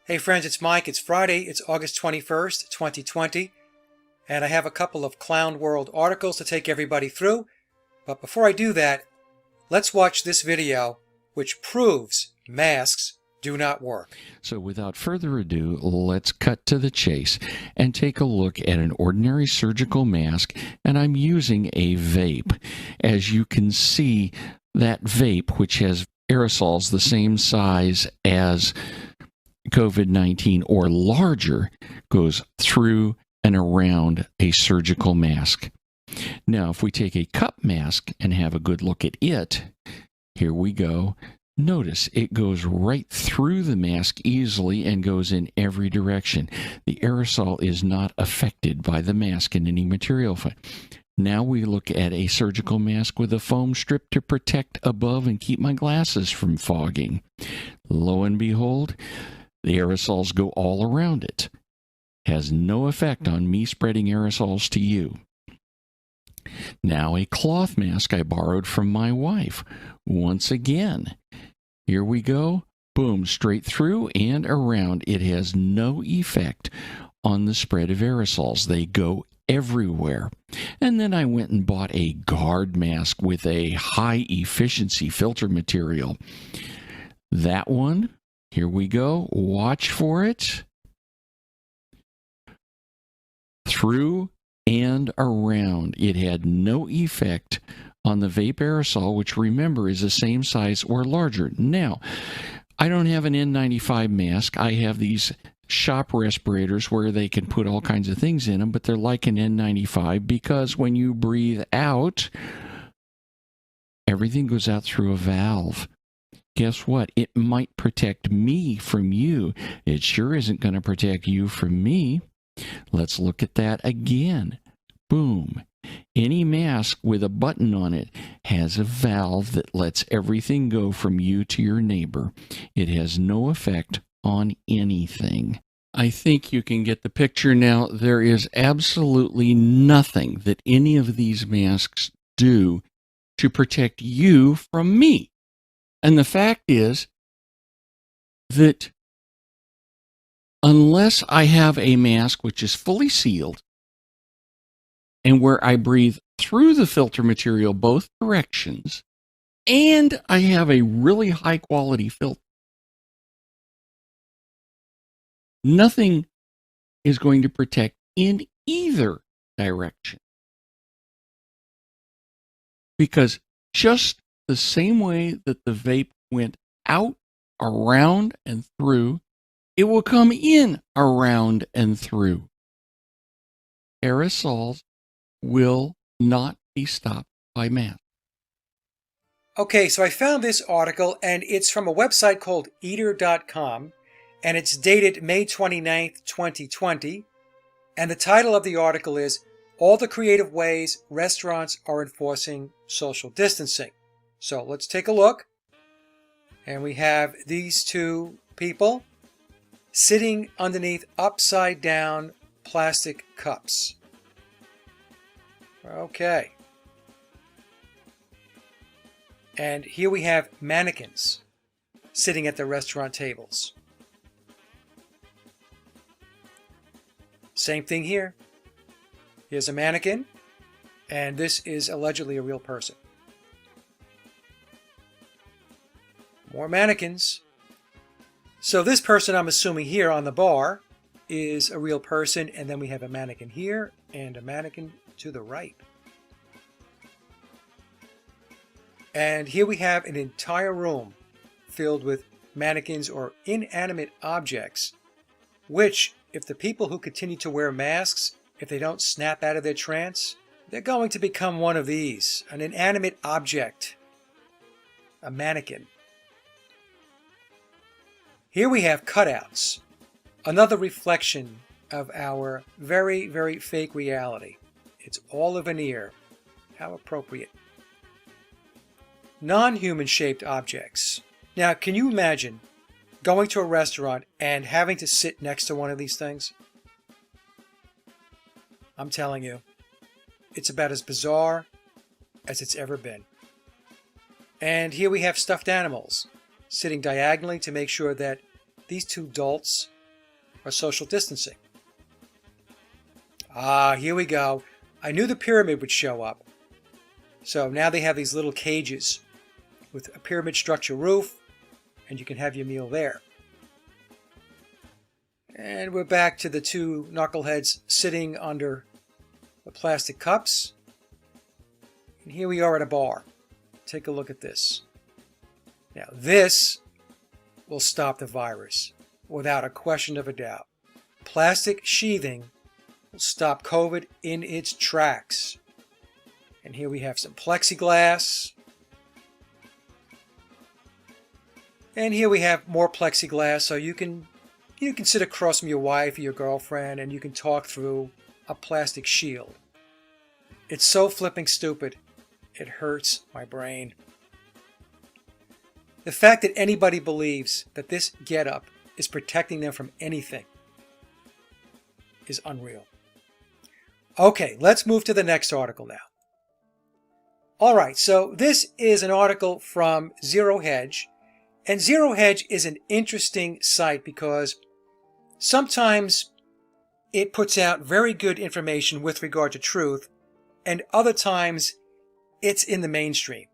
Hey friends, it's Mike. It's Friday. It's August 21st, 2020. And I have a couple of Clown World articles to take everybody through. But before I do that, let's watch this video which proves masks do not work. So without further ado, let's cut to the chase and take a look at an ordinary surgical mask, and I'm using a vape. As you can see, that vape, which has aerosols the same size as COVID-19 or larger, goes through and around a surgical mask. Now, if we take a cup mask and have a good look at it, here we go. Notice it goes right through the mask easily and goes in every direction. The aerosol is not affected by the mask in any material. Now we look at a surgical mask with a foam strip to protect above and keep my glasses from fogging. Lo and behold, the aerosols go all around it. Has no effect on me spreading aerosols to you. Now a cloth mask I borrowed from my wife. Once again, here we go. Boom, straight through and around. It has no effect on the spread of aerosols. They go everywhere. And then I went and bought a guard mask with a high efficiency filter material. That one, here we go. Watch for it. Through and around. It had no effect on the vape aerosol, which remember is the same size or larger. Now, I don't have an N95 mask. I have these shop respirators where they can put all kinds of things in them, but they're like an N95 because when you breathe out, everything goes out through a valve. Guess what? It might protect me from you. It sure isn't going to protect you from me. Let's look at that again. Boom. Any mask with a button on it has a valve that lets everything go from you to your neighbor. It has no effect on anything. I think you can get the picture now. There is absolutely nothing that any of these masks do to protect you from me. And the fact is that unless I have a mask which is fully sealed and where I breathe through the filter material both directions, and I have a really high quality filter, nothing is going to protect in either direction. Because just the same way that the vape went out, around, and through, it will come in, around, and through. Aerosols will not be stopped by masks. Okay, so I found this article, and it's from a website called eater.com, and it's dated May 29th, 2020. And the title of the article is All the Creative Ways Restaurants Are Enforcing Social Distancing. So let's take a look. And we have these two people sitting underneath upside down plastic cups. Okay. And here we have mannequins sitting at the restaurant tables. Same thing here. Here's a mannequin, and this is allegedly a real person. More mannequins. So this person I'm assuming here on the bar is a real person, and then we have a mannequin here and a mannequin to the right. And here we have an entire room filled with mannequins or inanimate objects, which, if the people who continue to wear masks, if they don't snap out of their trance, they're going to become one of these, an inanimate object, a mannequin. Here we have cutouts, another reflection of our very, very fake reality. It's all a veneer. How appropriate. Non-human shaped objects. Now, can you imagine going to a restaurant and having to sit next to one of these things? I'm telling you, it's about as bizarre as it's ever been. And here we have stuffed animals sitting diagonally to make sure that these two dolts or social distancing. Here we go. I knew the pyramid would show up. So now they have these little cages with a pyramid structure roof, and you can have your meal there. And we're back to the two knuckleheads sitting under the plastic cups. And here we are at a bar. Take a look at this. Now this will stop the virus without a question of a doubt. Plastic sheathing will stop COVID in its tracks. And here we have some plexiglass. And here we have more plexiglass, so you can sit across from your wife or your girlfriend and you can talk through a plastic shield. It's so flipping stupid. It hurts my brain. The fact that anybody believes that this getup is protecting them from anything is unreal. Okay, let's move to the next article now. Alright, so this is an article from Zero Hedge. And Zero Hedge is an interesting site because sometimes it puts out very good information with regard to truth, and other times it's in the mainstream.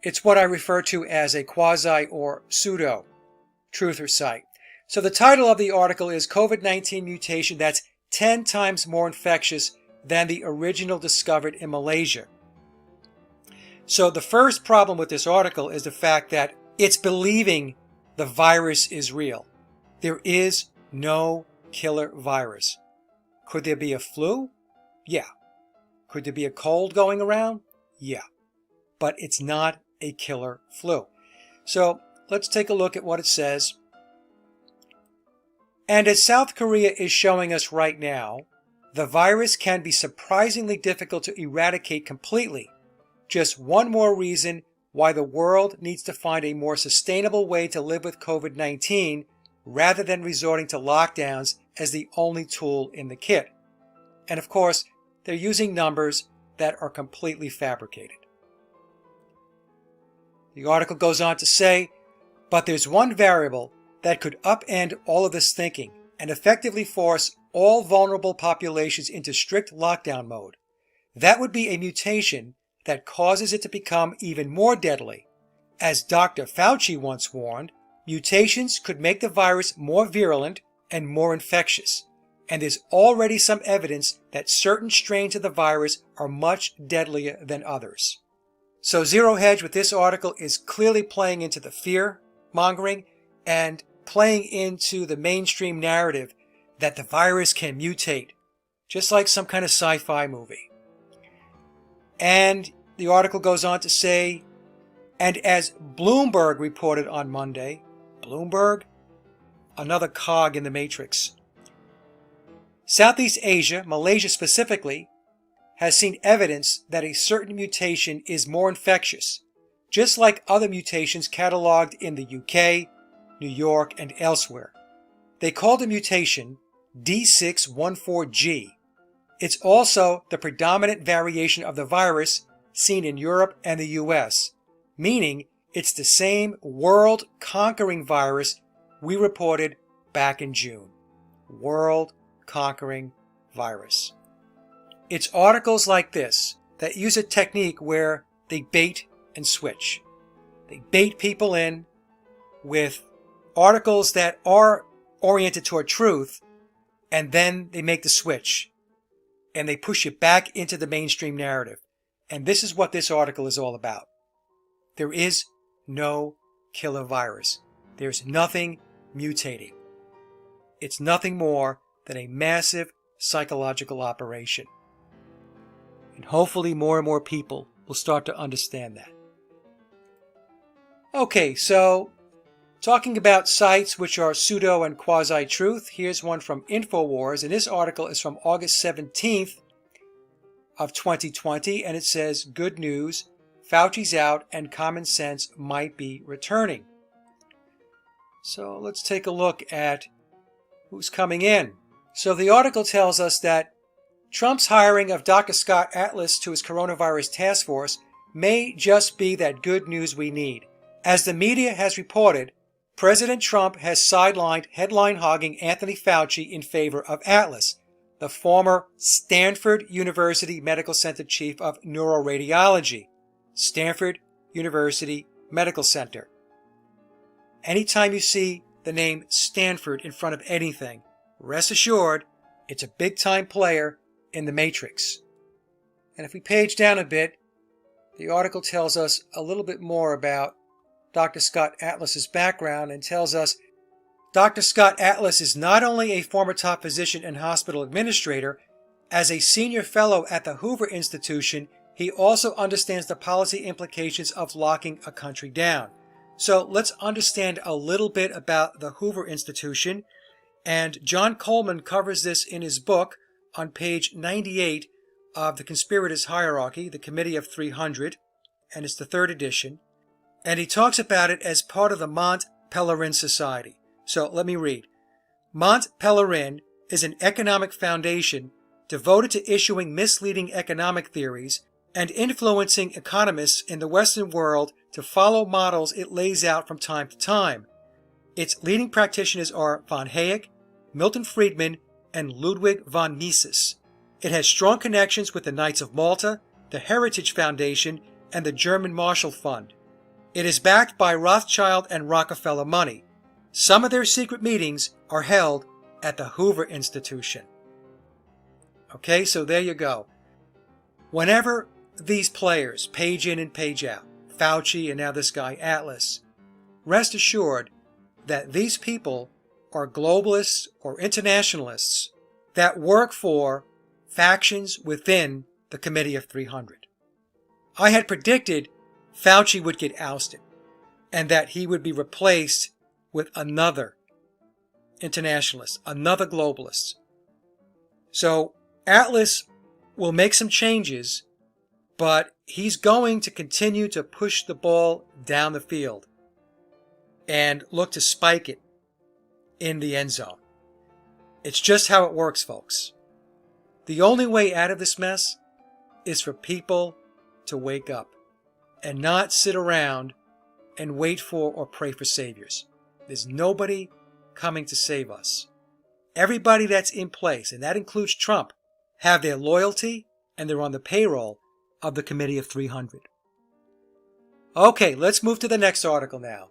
It's what I refer to as a quasi or pseudo truther site. So the title of the article is COVID-19 mutation that's 10 times more infectious than the original discovered in Malaysia. So the first problem with this article is the fact that it's believing the virus is real. There is no killer virus. Could there be a flu? Yeah. Could there be a cold going around? Yeah. But it's not a killer flu. So let's take a look at what it says. And as South Korea is showing us right now, the virus can be surprisingly difficult to eradicate completely. Just one more reason why the world needs to find a more sustainable way to live with COVID-19 rather than resorting to lockdowns as the only tool in the kit. And of course, they're using numbers that are completely fabricated. The article goes on to say, but there's one variable that could upend all of this thinking and effectively force all vulnerable populations into strict lockdown mode. That would be a mutation that causes it to become even more deadly. As Dr. Fauci once warned, mutations could make the virus more virulent and more infectious, and there's already some evidence that certain strains of the virus are much deadlier than others. So Zero Hedge with this article is clearly playing into the fear mongering and playing into the mainstream narrative that the virus can mutate, just like some kind of sci-fi movie. And the article goes on to say, and as Bloomberg reported on Monday, Bloomberg, another cog in the matrix, Southeast Asia, Malaysia specifically, has seen evidence that a certain mutation is more infectious, just like other mutations cataloged in the UK, New York, and elsewhere. They call the mutation D614G. It's also the predominant variation of the virus seen in Europe and the US, meaning it's the same world-conquering virus we reported back in June. World-conquering virus. It's articles like this that use a technique where they bait and switch. They bait people in with articles that are oriented toward truth, and then they make the switch and they push you back into the mainstream narrative. And this is what this article is all about. There is no killer virus. There's nothing mutating. It's nothing more than a massive psychological operation. And hopefully more and more people will start to understand that. Okay, so talking about sites which are pseudo and quasi-truth, here's one from InfoWars, and this article is from August 17th of 2020, and it says, good news, Fauci's out and common sense might be returning. So let's take a look at who's coming in. So the article tells us that Trump's hiring of Dr. Scott Atlas to his coronavirus task force may just be that good news we need. As the media has reported, President Trump has sidelined headline-hogging Anthony Fauci in favor of Atlas, the former Stanford University Medical Center chief of neuroradiology. Stanford University Medical Center. Anytime you see the name Stanford in front of anything, rest assured it's a big-time player in the matrix. And if we page down a bit, the article tells us a little bit more about Dr. Scott Atlas's background and tells us Dr. Scott Atlas is not only a former top physician and hospital administrator, as a senior fellow at the Hoover Institution, he also understands the policy implications of locking a country down. So let's understand a little bit about the Hoover Institution. And John Coleman covers this in his book on page 98 of The Conspirators' Hierarchy, the Committee of 300, and it's the third edition. And he talks about it as part of the Mont Pelerin Society. So let me read. Mont Pelerin is an economic foundation devoted to issuing misleading economic theories and influencing economists in the Western world to follow models it lays out from time to time. Its leading practitioners are von Hayek, Milton Friedman, and Ludwig von Mises. It has strong connections with the Knights of Malta, the Heritage Foundation, and the German Marshall Fund. It is backed by Rothschild and Rockefeller money. Some of their secret meetings are held at the Hoover Institution. Okay, so there you go. Whenever these players page in and page out, Fauci and now this guy Atlas, rest assured that these people are globalists or internationalists that work for factions within the Committee of 300. I had predicted Fauci would get ousted and that he would be replaced with another internationalist, another globalist. So Atlas will make some changes, but he's going to continue to push the ball down the field and look to spike it in the end zone. It's just how it works, folks. The only way out of this mess is for people to wake up and not sit around and wait for or pray for saviors. There's nobody coming to save us. Everybody that's in place, and that includes Trump, have their loyalty and they're on the payroll of the Committee of 300. Okay, let's move to the next article now.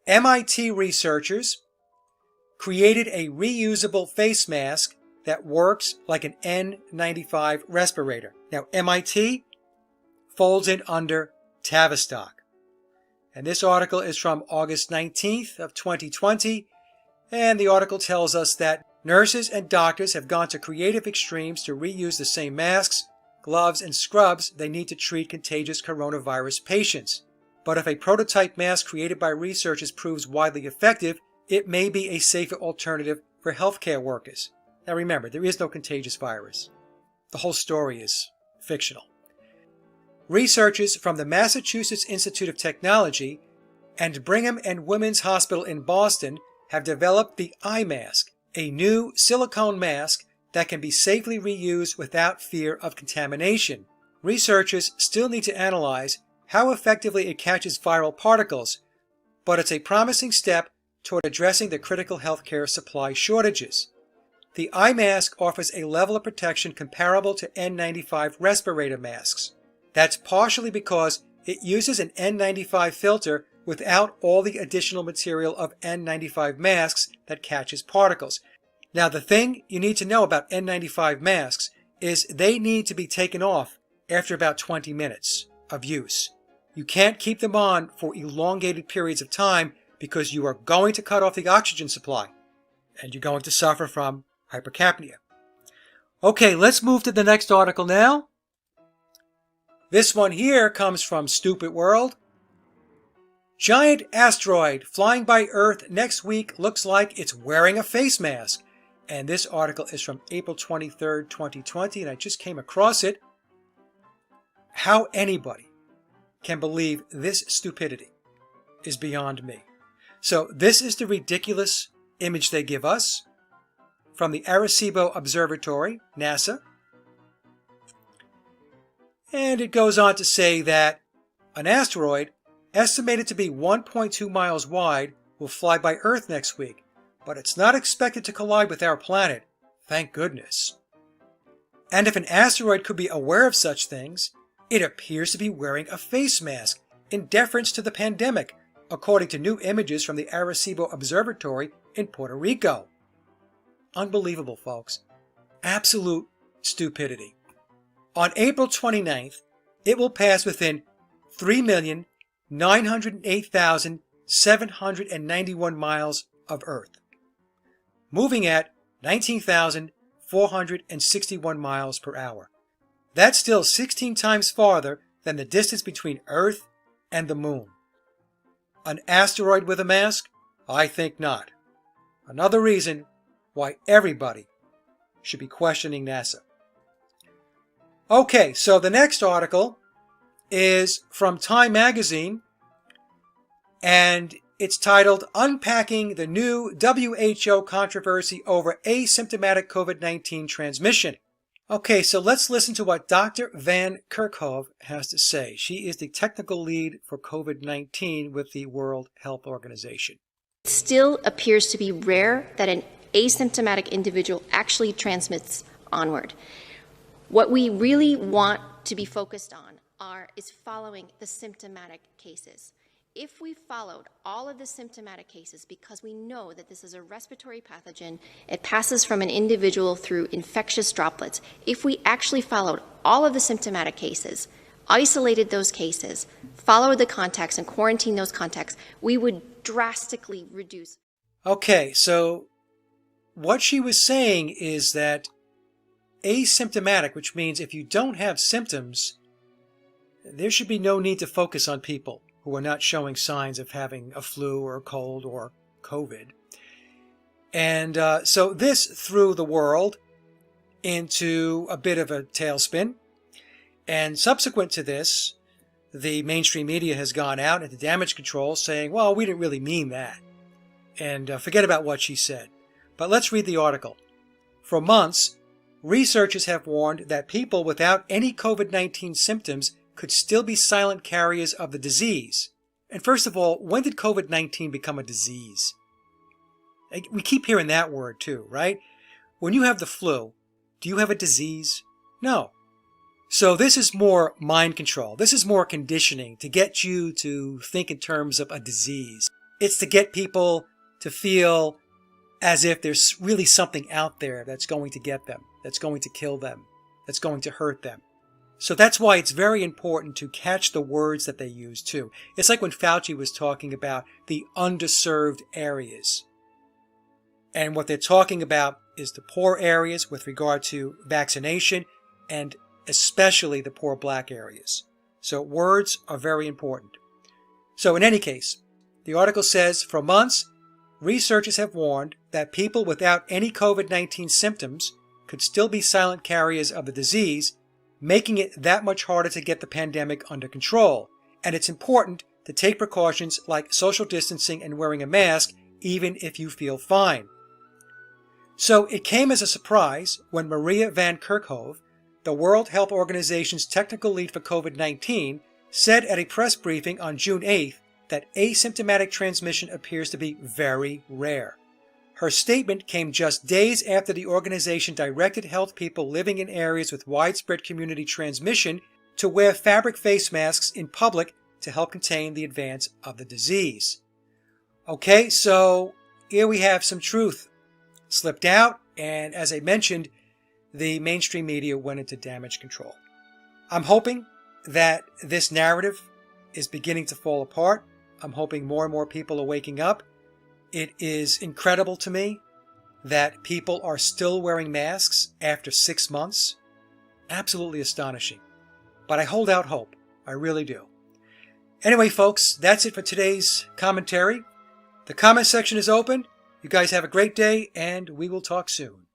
MIT researchers created a reusable face mask that works like an N95 respirator. Now, MIT folds in under Tavistock. And this article is from August 19th of 2020, and the article tells us that nurses and doctors have gone to creative extremes to reuse the same masks, gloves, and scrubs they need to treat contagious coronavirus patients. But if a prototype mask created by researchers proves widely effective, it may be a safer alternative for healthcare workers. Now remember, there is no contagious virus. The whole story is fictional. Researchers from the Massachusetts Institute of Technology and Brigham and Women's Hospital in Boston have developed the eye mask, a new silicone mask that can be safely reused without fear of contamination. Researchers still need to analyze how effectively it catches viral particles, but it's a promising step toward addressing the critical healthcare supply shortages. The eye mask offers a level of protection comparable to N95 respirator masks. That's partially because it uses an N95 filter without all the additional material of N95 masks that catches particles. Now, the thing you need to know about N95 masks is they need to be taken off after about 20 minutes of use. You can't keep them on for elongated periods of time because you are going to cut off the oxygen supply and you're going to suffer from hypercapnia. Okay, let's move to the next article now. This one here comes from Stupid World. Giant asteroid flying by Earth next week looks like it's wearing a face mask. And this article is from April 23rd, 2020, and I just came across it. How anybody can believe this stupidity is beyond me. So this is the ridiculous image they give us from the Arecibo Observatory, NASA. And it goes on to say that an asteroid estimated to be 1.2 miles wide will fly by Earth next week, but it's not expected to collide with our planet, thank goodness. And if an asteroid could be aware of such things, it appears to be wearing a face mask in deference to the pandemic, according to new images from the Arecibo Observatory in Puerto Rico. Unbelievable, folks. Absolute stupidity. On April 29th, it will pass within 3,908,791 miles of Earth, moving at 19,461 miles per hour. That's still 16 times farther than the distance between Earth and the Moon. An asteroid with a mask? I think not. Another reason why everybody should be questioning NASA. Okay, so the next article is from Time Magazine, and it's titled, Unpacking the New WHO Controversy Over Asymptomatic COVID-19 Transmission. Okay, so let's listen to what Dr. Van Kerkhove has to say. She is the technical lead for COVID-19 with the World Health Organization. It still appears to be rare that an asymptomatic individual actually transmits onward. What we really want to be focused on is following the symptomatic cases. If we followed all of the symptomatic cases, because we know that this is a respiratory pathogen, it passes from an individual through infectious droplets. If we actually followed all of the symptomatic cases, isolated those cases, followed the contacts and quarantined those contacts, we would drastically reduce. Okay, so what she was saying is that asymptomatic, which means if you don't have symptoms, there should be no need to focus on people who are not showing signs of having a flu or a cold or COVID. And so this threw the world into a bit of a tailspin. And subsequent to this, the mainstream media has gone out into damage control saying, well, we didn't really mean that. And forget about what she said. But let's read the article. For months, researchers have warned that people without any COVID-19 symptoms could still be silent carriers of the disease. And first of all, when did COVID-19 become a disease? We keep hearing that word too, right? When you have the flu, do you have a disease? No. So this is more mind control. This is more conditioning to get you to think in terms of a disease. It's to get people to feel as if there's really something out there that's going to get them, that's going to kill them, that's going to hurt them. So that's why it's very important to catch the words that they use too. It's like when Fauci was talking about the underserved areas. And what they're talking about is the poor areas with regard to vaccination, and especially the poor black areas. So words are very important. So in any case, the article says, for months, researchers have warned that people without any COVID-19 symptoms could still be silent carriers of the disease, making it that much harder to get the pandemic under control. And it's important to take precautions like social distancing and wearing a mask, even if you feel fine. So it came as a surprise when Maria Van Kerkhove, the World Health Organization's technical lead for COVID-19, said at a press briefing on June 8th that asymptomatic transmission appears to be very rare. Her statement came just days after the organization directed health people living in areas with widespread community transmission to wear fabric face masks in public to help contain the advance of the disease. Okay, so here we have some truth slipped out, and as I mentioned, the mainstream media went into damage control. I'm hoping that this narrative is beginning to fall apart. I'm hoping more and more people are waking up. It is incredible to me that people are still wearing masks after 6 months. Absolutely astonishing. But I hold out hope. I really do. Anyway, folks, that's it for today's commentary. The comment section is open. You guys have a great day, and we will talk soon.